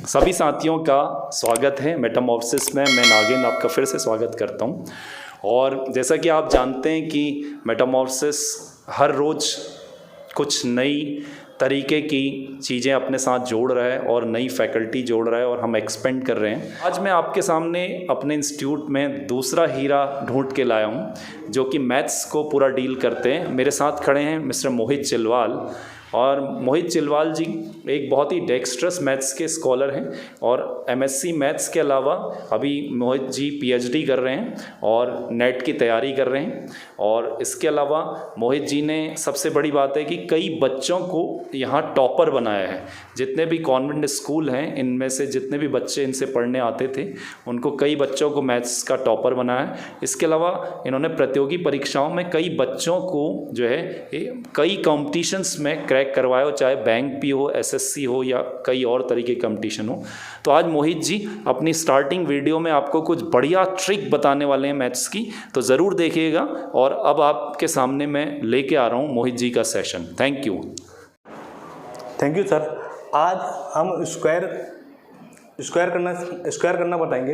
सभी साथियों का स्वागत है मेटामॉर्फोसिस में। मैं नागेंद्र आपका फिर से स्वागत करता हूं। और जैसा कि आप जानते हैं कि मेटामॉर्फोसिस हर रोज़ कुछ नई तरीके की चीज़ें अपने साथ जोड़ रहा है और नई फैकल्टी जोड़ रहा है और हम एक्सपेंड कर रहे हैं। आज मैं आपके सामने अपने इंस्टीट्यूट में दूसरा हीरा ढूंढ के लाया हूं जो कि मैथ्स को पूरा डील करते हैं। मेरे साथ खड़े हैं मिस्टर मोहित चिलवाल। और मोहित चिलवाल जी एक बहुत ही डेक्स्ट्रस मैथ्स के स्कॉलर हैं और एमएससी मैथ्स के अलावा अभी मोहित जी पीएचडी कर रहे हैं और नेट की तैयारी कर रहे हैं। और इसके अलावा मोहित जी ने सबसे बड़ी बात है कि कई बच्चों को यहाँ टॉपर बनाया है। जितने भी कॉन्वेंट स्कूल हैं इनमें से जितने भी बच्चे इनसे पढ़ने आते थे उनको कई बच्चों को मैथ्स का टॉपर बनाया है। इसके अलावा इन्होंने प्रतियोगी परीक्षाओं में कई बच्चों को जो है कई कॉम्पिटिशन्स में क्रैक करवाया हो, चाहे बैंक पी हो, एसएससी हो या कई और तरीके के कंपटीशन हो। तो आज मोहित जी अपनी स्टार्टिंग वीडियो में आपको कुछ बढ़िया ट्रिक बताने वाले हैं मैथ्स की, तो ज़रूर देखिएगा। और अब आपके सामने मैं लेके आ रहा हूँ मोहित जी का सेशन। Thank you sir. आज हम स्क्वायर करना बताएंगे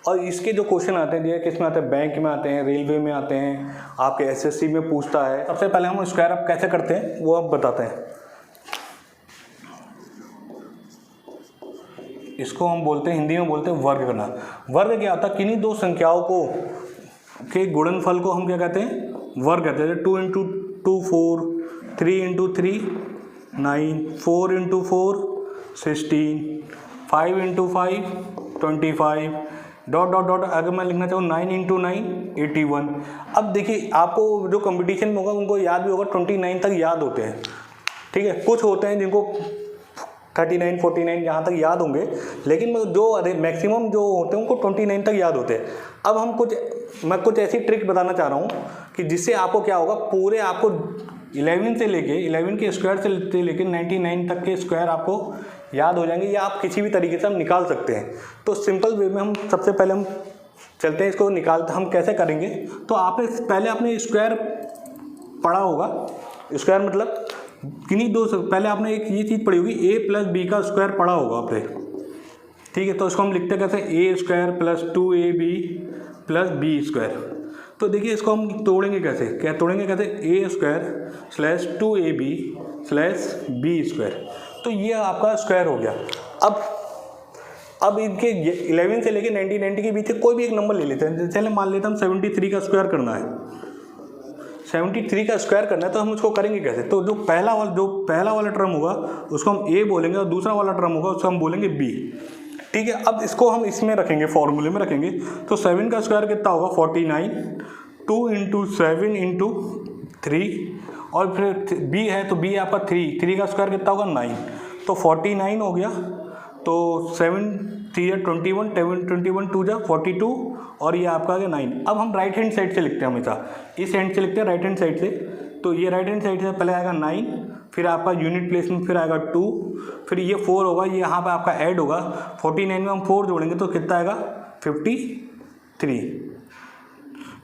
और इसके जो क्वेश्चन आते हैं किस में आते हैं, बैंक में आते हैं, रेलवे में आते हैं, आपके एसएससी में पूछता है। सबसे पहले हम स्क्वायर अब कैसे करते हैं वो अब बताते हैं। इसको हम बोलते हैं, हिंदी में बोलते हैं वर्ग करना। वर्ग क्या होता है, किन्हीं दो संख्याओं को के गुणनफल को हम क्या कहते हैं, वर्ग कहते हैं। 2 × 2 4, 3 × 3 9, 4 × 4 16, 5 × 5 25, डॉट डॉट डॉट। अगर मैं लिखना चाहूँ 9 × 9 81। अब देखिए आपको जो कंपटीशन में होगा उनको याद भी होगा, 29 तक याद होते हैं। ठीक है, कुछ होते हैं जिनको 39 49 यहाँ तक याद होंगे, लेकिन जो मैक्सिमम जो होते हैं उनको 29 तक याद होते हैं। अब मैं कुछ ऐसी ट्रिक बताना चाह रहा हूँ कि जिससे आपको क्या होगा, पूरे आपको 11 के स्क्वायर से लेके 99 तक के स्क्वायर आपको याद हो जाएंगे, या आप किसी भी तरीके से हम निकाल सकते हैं। तो सिंपल वे में हम सबसे पहले हम चलते हैं, इसको निकालते हम कैसे करेंगे। तो आपने स्क्वायर पढ़ा होगा। स्क्वायर मतलब किन्हीं दो से पहले आपने एक ये चीज़ पढ़ी होगी, a + b का स्क्वायर पढ़ा होगा आपने। ठीक है, तो इसको हम लिखते कैसे, a² + 2ab + b²। तो देखिए इसको हम तोड़ेंगे कैसे, a² / 2ab / b²। तो ये आपका स्क्वायर हो गया। अब इनके 11 से लेके 99 के बीच कोई भी एक नंबर ले लेते हैं। चले मान लेते हम 73 का स्क्वायर करना है। 73 का स्क्वायर करना है तो हम उसको करेंगे कैसे। तो जो पहला वाला टर्म होगा उसको हम a बोलेंगे और दूसरा वाला टर्म होगा उसको हम बोलेंगे b। ठीक है, अब इसको हम इसमें रखेंगे, फॉर्मूले में रखेंगे। तो 7 का स्क्वायर कितना होगा, 49। 2 × 7 × 3 और फिर b है तो b आपका 3 का स्क्वायर कितना होगा, 9। तो 49 हो गया। तो 7 3 21, 21 2 42 और ये आपका आ गया 9। अब हम राइट हैंड साइड से लिखते हैं, हमेशा इस हैंड से लिखते हैं, राइट हैंड साइड से। तो ये राइट हैंड साइड से पहले आएगा 9, फिर आपका यूनिट प्लेस में फिर आएगा 2, फिर ये 4 होगा, ये यहाँ पे आपका ऐड होगा। 49 में हम 4 जोड़ेंगे तो कितना आएगा,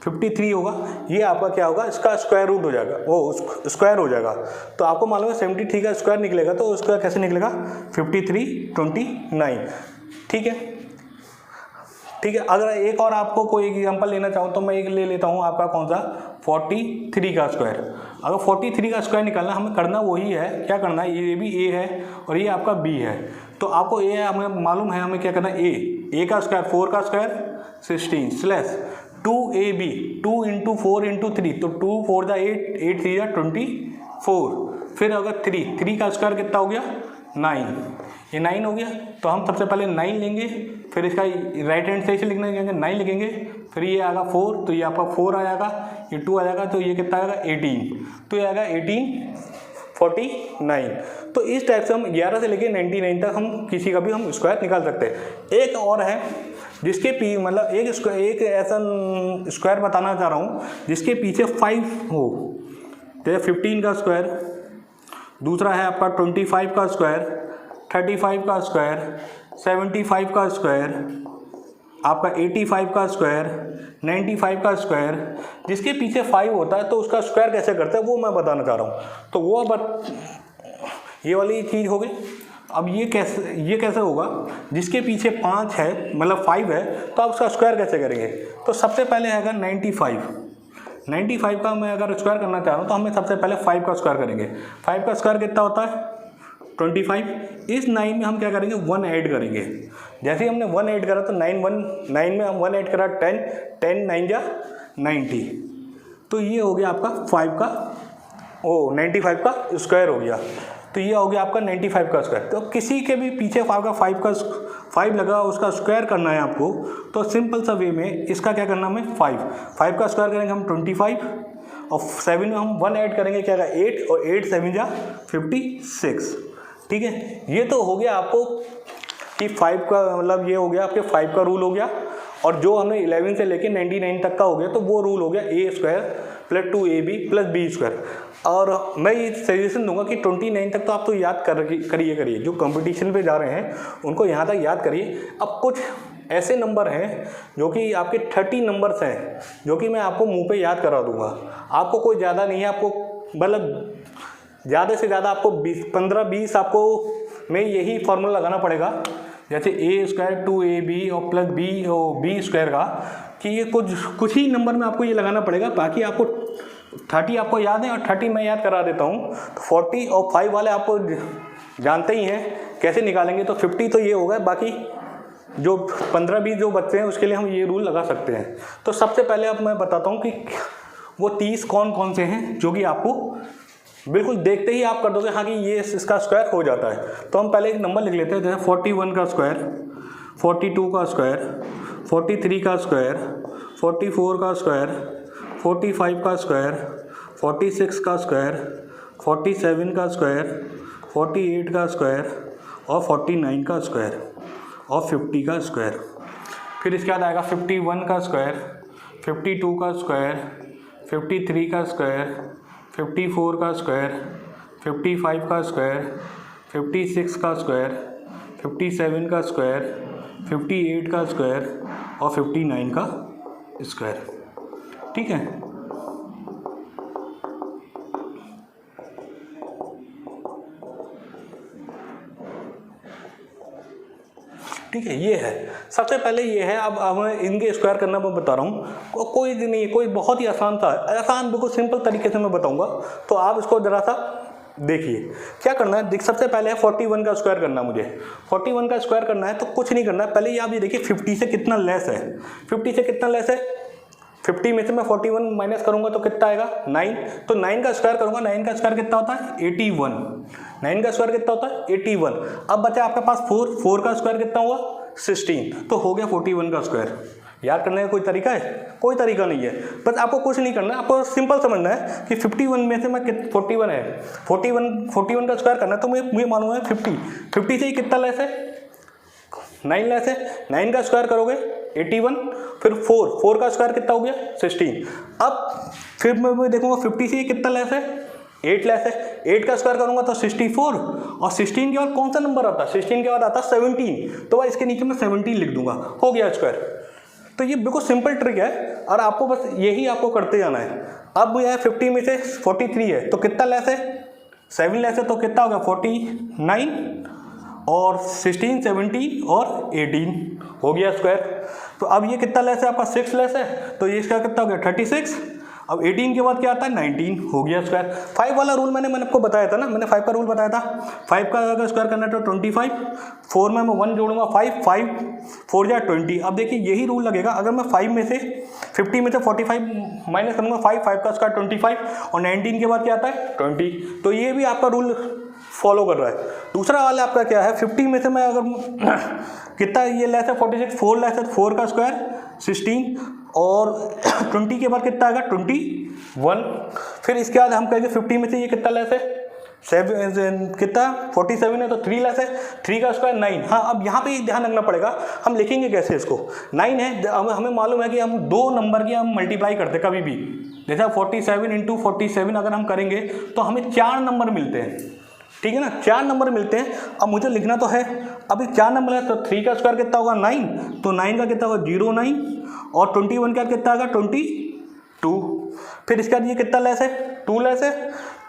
53 होगा। ये आपका क्या होगा, इसका स्क्वायर रूट हो जाएगा, वो स्क्वायर हो जाएगा। तो आपको मालूम है 73 का स्क्वायर निकलेगा, तो उसका कैसे निकलेगा, 53 29। ठीक है। अगर एक और आपको कोई एग्जांपल लेना चाहूँ तो मैं एक ले लेता हूँ, आपका कौन सा, 43 का स्क्वायर। अगर 43 का स्क्वायर निकालना, हमें करना वही है, क्या करना है, ये भी a है और ये आपका b है। तो आपको a हमें मालूम है, हमें क्या करना है, a का स्क्वायर 4 का स्क्वायर 16 / 2ab 2 × 4 × 3। तो 2 4 = 8, 8 3 = 24। फिर अगर 3 का स्क्वायर कितना हो गया, 9। ये 9 हो गया। तो हम सबसे पहले 9 लेंगे, फिर इसका राइट हैंड साइड से लिखना है, 9 लिखेंगे, फिर ये आएगा 4, तो ये आपका 4 आ जाएगा, ये 2 आ जाएगा, तो ये कितना आएगा, 18। तो ये आएगा 1849। तो इस टाइप से हम 11 से लेके 99 तक हम किसी का भी हम स्क्वायर निकाल सकते हैं। एक और है जिसके मतलब एक ऐसा स्क्वायर बताना चाह रहा हूँ जिसके पीछे 5 हो, जैसे 15 का स्क्वायर, दूसरा है आपका 25 का स्क्वायर, 35 का स्क्वायर, 75 का स्क्वायर, आपका 85 का स्क्वायर, 95 का स्क्वायर। जिसके पीछे 5 होता है तो उसका स्क्वायर कैसे करते हैं वो मैं बताना चाह रहा हूँ। तो वो ये वाली चीज़ हो गई। अब ये कैसे होगा, जिसके पीछे 5 है मतलब 5 है, तो आप उसका स्क्वायर कैसे करेंगे। तो सबसे पहले आएगा 95 का मैं अगर स्क्वायर करना चाह रहा हूँ तो हमें सबसे पहले 5 का स्क्वायर करेंगे। 5 का स्क्वायर कितना होता है 25। इस 9 में हम क्या करेंगे 1 ऐड करेंगे। जैसे ही हमने 1 ऐड करा तो 9 में हम 1 ऐड करा 10 9 जा 90। तो ये हो गया आपका 95 का स्क्वायर हो गया। तो ये हो गया आपका 95 का स्क्वायर। तो किसी के भी पीछे 5 लगा उसका स्क्वायर करना है आपको, तो सिंपल सा वे में इसका क्या करना हमें 5 का स्क्वायर करेंगे हम 25 और 7 में हम 1 ऐड करेंगे क्या 8 और 8 7 जा 56। ठीक है, ये तो हो गया आपको कि 5 का मतलब ये हो गया आपके 5 का रूल हो गया। और जो हमें 11 से लेके 99 तक का हो गया तो वो रूल हो गया a² + 2ab + b²। और मैं ये सजेशन दूंगा कि 29 तक तो आप तो याद करिए जो कंपटीशन पे जा रहे हैं उनको यहाँ तक याद करिए। अब कुछ ऐसे नंबर हैं जो कि आपके 30 नंबर्स हैं जो कि मैं आपको मुंह पे याद करा दूंगा। आपको कोई ज़्यादा नहीं है, आपको मतलब ज़्यादा से ज़्यादा आपको 15-20 आपको में यही फार्मूला लगाना पड़ेगा। जैसे a² 2ab और + b² का कि ये कुछ ही नंबर में आपको ये लगाना पड़ेगा। बाकी आपको 30 आपको याद है और 30 मैं याद करा देता हूँ। तो 40 और 5 वाले आपको जानते ही हैं कैसे निकालेंगे। तो 50 तो ये होगा, बाकी जो 15-20 जो बच्चे हैं उसके लिए हम ये रूल लगा सकते हैं। तो सबसे पहले अब मैं बताता हूँ कि वो 30 कौन से हैं जो कि आपको बिल्कुल देखते ही आप कर दोगे हाँ कि ये इसका स्क्वायर हो जाता है। तो हम पहले एक नंबर लिख लेते हैं, जैसे 41 का स्क्वायर, 42 का स्क्वायर, 43 का स्क्वायर, 44 का स्क्वायर, 45 का स्क्वायर, 46 का स्क्वायर, 47 का स्क्वायर, 48 का स्क्वायर और 49 का स्क्वायर और 50 का स्क्वायर। फिर इसके बाद आएगा 51 का स्क्वायर, 52 का स्क्वायर, 53 का स्क्वायर, 54 का स्क्वायर, 55 का स्क्वायर, 56 का स्क्वायर, 57 का स्क्वायर, 58 का स्क्वायर और 59 का स्क्वायर। ठीक है, ठीक है, ये है सबसे पहले ये है। अब मैं इनके स्क्वायर करना मैं बता रहा हूँ, कोई नहीं, कोई बहुत ही आसान बिल्कुल सिंपल तरीके से मैं बताऊंगा। तो आप इसको जरा सा देखिए क्या करना है। सबसे पहले है 41 का स्क्वायर करना है मुझे। 41 का स्क्वायर करना है तो कुछ नहीं करना है, पहले आप ये देखिए 50 से कितना लेस है। 50 से कितना लेस है, 50 में से मैं 41 माइनस करूंगा तो कितना आएगा 9। तो 9 का स्क्वायर करूंगा, 9 का स्क्वायर कितना होता है 81। 9 का स्क्वायर कितना होता है 81। अब बचा आपके पास 4 का स्क्वायर कितना हुआ 16। तो हो गया 41 का स्क्वायर। याद करने का कोई तरीका है? कोई तरीका नहीं है, बस आपको कुछ नहीं करना है, आपको सिंपल समझना है कि 51 में से मैं 41 है 41 का स्क्वायर करना है। तो मुझे मालूम है 50 से ही कितना लेस है 9 लेस है। 9 का स्क्वायर करोगे 81, फिर 4 का स्क्वायर कितना हो गया 16। अब फिर मैं देखूंगा 50 से कितना लेस है 8 लेस है। 8 का स्क्वायर करूंगा तो 64 और 16 के बाद कौन सा नंबर आता है 16 के बाद आता है 17। तो इसके नीचे मैं 17 लिख दूंगा, हो गया स्क्वायर। तो ये बिल्कुल सिंपल ट्रिक है और आपको बस यही आपको करते जाना है। अब यह 50 में से 43 है तो कितना लेस है 7 लेस है, तो कितना होगा 49 और 16 17 और 18 हो गया स्क्वायर। तो अब ये कितना लेस है आपका 6 लेस है, तो ये इसका कितना हो गया 36। अब 18 के बाद क्या आता है 19 हो गया स्क्वायर। 5 वाला रूल मैंने आपको बताया था ना, मैंने 5 का रूल बताया था। 5 का अगर स्क्वायर करना है तो 25, 4 में मैं 1 जोड़ूंगा 5 4 जा 20। अब देखिए यही रूल लगेगा, अगर मैं 50 में से 45 माइनस करूंगा 5 का स्क्वायर 25 और 19 के बाद क्या आता है 20। तो ये भी आपका रूल फॉलो कर रहा है। दूसरा वाला आपका क्या है 50 में से मैं अगर कितना ये लेस है 46, 4 लेस है, 4 का स्क्वायर 16 और 20 के बाद कितना आएगा 21। फिर इसके बाद हम कहेंगे 50 में से ये कितना लेस है 7 कितना 47 है तो 3 लेस है, 3 का स्क्वायर 9। हाँ, अब यहाँ पे ध्यान रखना पड़ेगा, हम लिखेंगे कैसे इसको। 9 है, हमें मालूम है कि हम 2 नंबर की हम मल्टीप्लाई करते कभी भी, जैसा 47 × 47 अगर हम करेंगे तो हमें 4 नंबर मिलते हैं। ठीक है ना, 4 नंबर मिलते हैं। अब मुझे लिखना तो है, अभी 4 नंबर है तो 3 का स्क्वायर कितना होगा 9, तो 9 का कितना होगा 09 और 21 का कितना होगा 22। फिर इसके बाद ये कितना लेस है 2 लेस है,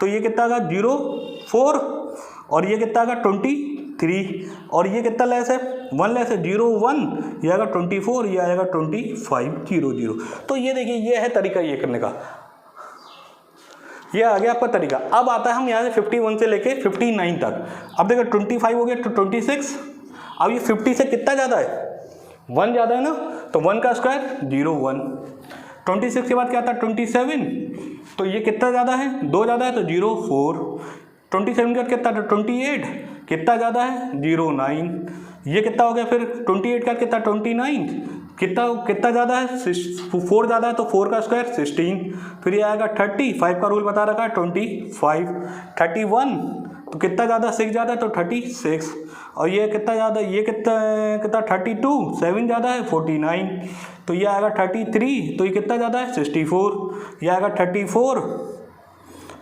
तो ये कितना होगा 04 और ये कितना होगा 21। 3 और ये कितना लेस है, 1 लेस है, 0 1, ये आएगा 24, ये आएगा 25 0 0। तो ये देखिए ये है तरीका ये करने का, ये आ गया आपका तरीका। अब आता है हम यहाँ से 51 से लेके 59 तक। अब देखो 25 हो गया तो 26, अब ये 50 से कितना ज़्यादा है, 1 ज़्यादा है ना, तो 1 का स्क्वायर 0 1। 26 के बाद क्या आता है 27, तो ये कितना ज़्यादा है, 2 ज़्यादा है तो 0 4। 27 के बाद कितना 28, कितना ज़्यादा है 0 9। ये कितना हो गया फिर 28 का कितना 29, कितना ज़्यादा है 4 ज़्यादा है तो 4 का स्क्वायर 16। फिर ये आएगा 30, 5 का रूल बता रखा है 25। 31 तो कितना ज़्यादा 6 ज़्यादा है तो 36। और ये कितना ज़्यादा, ये कितना 32, 7 ज़्यादा है 49। तो ये आएगा 33, तो ये कितना ज़्यादा है 64। ये आएगा 34,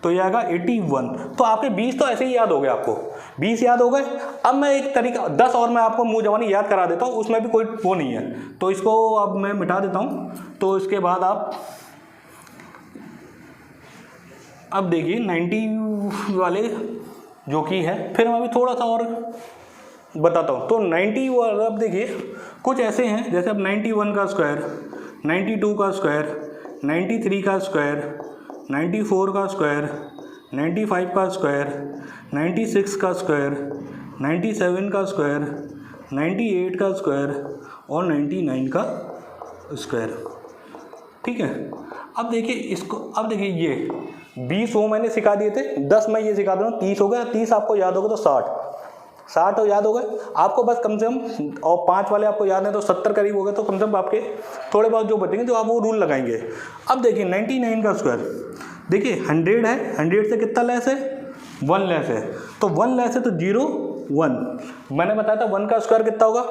तो ये आएगा 81। तो आपके 20 तो ऐसे ही याद हो गए, आपको 20 याद हो गए। अब मैं एक तरीका 10 और मैं आपको मुँह जबानी याद करा देता हूँ, उसमें भी कोई वो नहीं है, तो इसको अब मैं मिटा देता हूँ। तो इसके बाद आप अब देखिए 90 वाले जो कि है, फिर मैं भी थोड़ा सा और बताता हूँ। तो 90 वाला अब देखिए कुछ ऐसे हैं, जैसे अब 91 का स्क्वायर, 92 का स्क्वायर, 93 का स्क्वायर, 94 का स्क्वायर, 95 का स्क्वायर, 96 का स्क्वायर, 97 का स्क्वायर, 98 का स्क्वायर और 99 का स्क्वायर। ठीक है, अब देखिए इसको, अब देखिए ये 20 वो मैंने सिखा दिए थे, 10 मैं ये सिखा दूँगा, 30 हो गया, 30 आपको याद होगा तो 60 तो याद हो गए आपको, बस कम से कम, और 5 वाले आपको याद हैं तो 70 करीब हो गए, तो कम से कम आपके थोड़े बहुत जो बचेंगे जो आप वो रूल लगाएंगे। अब देखिए 99 का स्क्वायर, देखिए 100 है, 100 से कितना लेस है 1 लेस है, तो 1 लेस है तो 0 1। मैंने बताया था 1 का स्क्वायर कितना होगा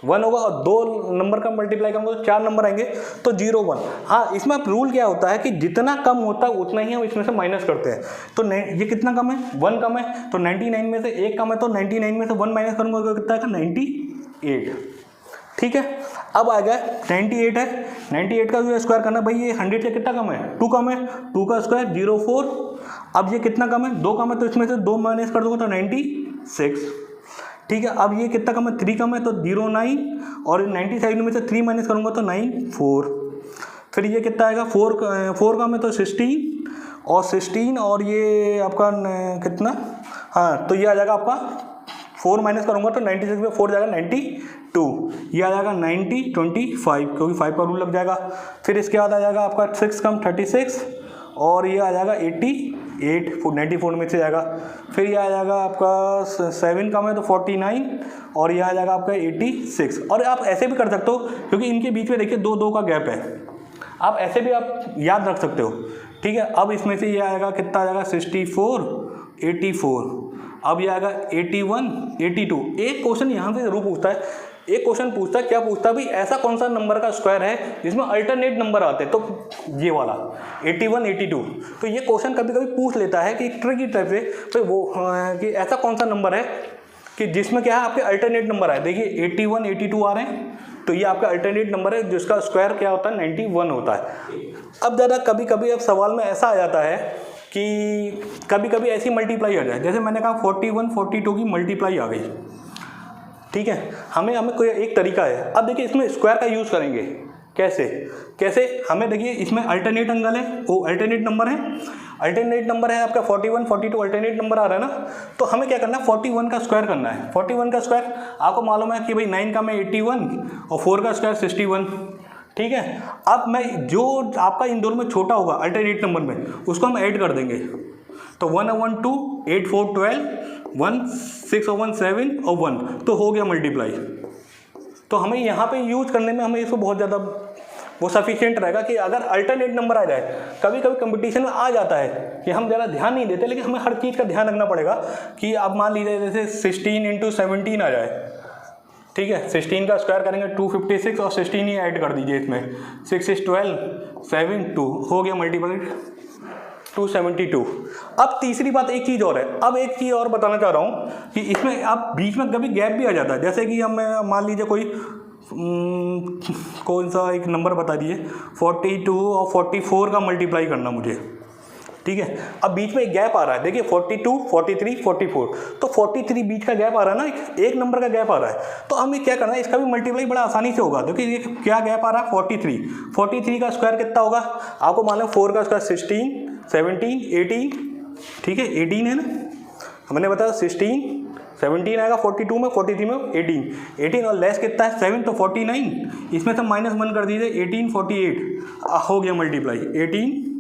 1 होगा, और 2 नंबर का मल्टीप्लाई करूँगा तो 4 नंबर आएंगे, तो 0 1। हाँ, इसमें रूल क्या होता है कि जितना कम होता है उतना ही हम इसमें से माइनस करते हैं। तो ये कितना कम है 1 कम है, तो 99 में से 1 कम है, तो 99 में से 1 माइनस करूँगा तो कितना आएगा 98। ठीक है, अब आ गया 98 है, 98 का जो स्क्वायर करना भाई, ये 100 से कितना कम है 2 कम है, 2 का स्क्वायर 0 4। अब ये कितना कम है 2 कम है, तो इसमें से 2 माइनस कर दूंगा तो 96। ठीक है, अब ये कितना कम है 3 कम है तो 0 9, और 97 में से 3 माइनस करूँगा तो 9 4। फिर ये कितना आएगा 4 कम है तो 16, और 16 और ये आपका कितना, हाँ, तो ये आ जाएगा आपका 4 माइनस करूँगा तो 96 में 4 जाएगा 92, ये आ जाएगा 90 25, क्योंकि 5 का रूल लग जाएगा। फिर इसके बाद आ जाएगा आपका 6 कम 36, और ये आ जाएगा 88, 94 में से जाएगा। फिर ये आ जाएगा आपका 7 कम है तो 49, और ये आ जाएगा आपका 86। और आप ऐसे भी कर सकते हो, क्योंकि इनके बीच में देखिए 2 2 का गैप है, आप ऐसे भी आप याद रख सकते हो। ठीक है, अब इसमें से ये आएगा कितना आ जाएगा 64 84, अब ये आएगा 81 82। एक क्वेश्चन यहाँ से जरूर पूछता है, एक क्वेश्चन पूछता है, क्या पूछता है भाई, ऐसा कौन सा नंबर का स्क्वायर है जिसमें अल्टरनेट नंबर आते हैं, तो ये वाला 81 82। तो ये क्वेश्चन कभी कभी पूछ लेता है कि ट्रिकी टाइप से, तो वो कि ऐसा कौन सा नंबर है कि जिसमें क्या है आपके अल्टरनेट नंबर आए। देखिए 81 82 आ रहे हैं, तो ये आपका अल्टरनेट नंबर है जिसका स्क्वायर क्या होता है 91 होता है। अब ज़रा कभी कभी अब सवाल में ऐसा आ जाता है कि कभी कभी ऐसी मल्टीप्लाई आ जाए, जैसे मैंने कहा 41 42 की मल्टीप्लाई आ गई। ठीक है, हमें कोई एक तरीका है। अब देखिए इसमें स्क्वायर का यूज़ करेंगे, कैसे हमें देखिए इसमें अल्टरनेट एंगल है, वो अल्टरनेट नंबर है आपका 41 42 अल्टरनेट नंबर आ रहा है ना, तो हमें क्या करना है 41 का स्क्वायर करना है। 41 का स्क्वायर आपको मालूम है कि भाई 9 का में 81 और 4 का स्क्वायर 61। ठीक है, अब मैं जो आपका इन दोनों में छोटा होगा अल्टरनेट नंबर में, उसको हम ऐड कर देंगे। तो 1 1 2 8 4 12 1 6 1 7 और 1, तो हो गया मल्टीप्लाई। तो हमें यहाँ पे यूज करने में हमें इसको बहुत ज़्यादा वो सफिशिएंट रहेगा कि अगर अल्टरनेट नंबर आ जाए, कभी कभी कंपटीशन में आ जाता है कि हम ज़्यादा ध्यान नहीं देते, लेकिन हमें हर चीज़ का ध्यान रखना पड़ेगा कि आप मान लीजिए जैसे 16 × 17 आ जाए। ठीक है, 16 का स्क्वायर करेंगे 256 और 16 ही ऐड कर दीजिए इसमें, 6 6 12 7 2 हो गया मल्टीप्लाई 272। अब तीसरी बात एक चीज़ और है, अब एक चीज़ और बताना चाह रहा हूँ कि इसमें आप बीच में कभी गैप भी आ जाता है, जैसे कि हम मान लीजिए कौन सा एक नंबर बता दिए 42 और 44 का मल्टीप्लाई करना मुझे। ठीक है। अब बीच में एक गैप आ रहा है, देखिए 42, 43, 44, तो 43 बीच का गैप आ रहा है ना, एक नंबर का गैप आ रहा है। तो हमें क्या करना है, इसका भी मल्टीप्लाई बड़ा आसानी से होगा। देखिए ये क्या गैप आ रहा है, 43, 43 का स्क्वायर कितना होगा आपको मालूम, 4 का स्क्वायर 16, 17, 18, ठीक है 18 है ना, हमने बताया 16, 17 आएगा 42 में, 43 में 18 और लेस कितना है 7, तो 49, इसमें से -1 कर दीजिए, 18, 48 हो गया मल्टीप्लाई, 18,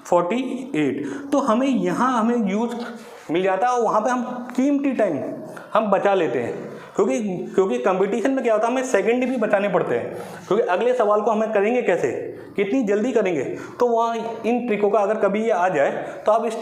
48। तो हमें यहाँ हमें यूज मिल जाता है और वहाँ पे हम कीमती टाइम हम बचा लेते हैं, क्योंकि कंपटीशन में क्या होता है, हमें सेकंड भी बचाने पड़ते हैं, क्योंकि अगले सवाल को हमें करेंगे कैसे, कितनी जल्दी करेंगे। तो वहाँ इन ट्रिकों का अगर कभी ये आ जाए तो आप इस